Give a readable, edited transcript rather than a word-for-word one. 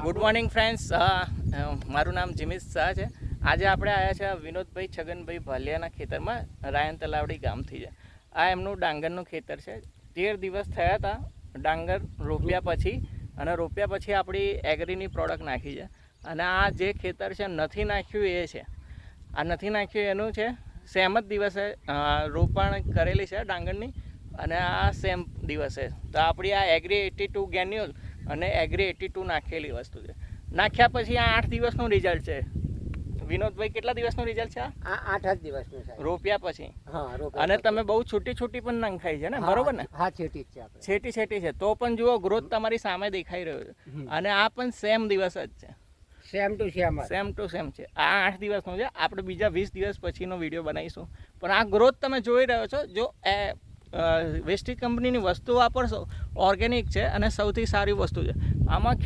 Good morning friends. મારું નામ જીમિત શાહ છે. આજે આપણે આવ્યા છે વિનોદભાઈ છગનભાઈ ભાલિયાના ખેતરમાં, રાયન તલાવડી ગામથી છે. આ એમનું ડાંગરનું ખેતર છે. 13 દિવસ થયા હતા ડાંગર રોપ્યા પછી, અને રોપ્યા પછી આપણી એગ્રીની પ્રોડક્ટ નાખી છે. અને આ જે ખેતર છે નથી નાખ્યું એ છે, આ નથી નાખ્યું એનું છે. સેમ જ દિવસે રોપણ કરેલી છે ડાંગરની, અને આ સેમ દિવસે તો આપણી આ એગ્રી 82 ગેન્યુઅલ અને એગ્રી 82 નાખેલી વસ્તુ છે. નાખ્યા પછી આ 8 દિવસનું રિઝલ્ટ છે. વિનોદભાઈ, કેટલા દિવસનું રિઝલ્ટ છે આ 8 દિવસનું છે રોપ્યા પછી? હા, અને તમે બહુ છૂટી પણ નંખાઈ છે ને, બરોબર ને? હા, છેટી જ છે આપણે, છેટી છે. તો પણ જુઓ, ગ્રોથ તમારી સામે દેખાઈ રહ્યો છે. અને આ પણ સેમ દિવસ જ છે, સેમ ટુ સેમ છે. આ 8 દિવસનું છે. આપણે બીજા 20 દિવસ પછીનો વિડીયો બનાવીશું. પણ આ ગ્રોથ તમે જોઈ રહ્યો છો. જો વેસ્ટી કંપનીની વસ્તુ વાપરશો, ઓર્ગેનિક છે અને સૌથી સારી વસ્તુ છે. આમાં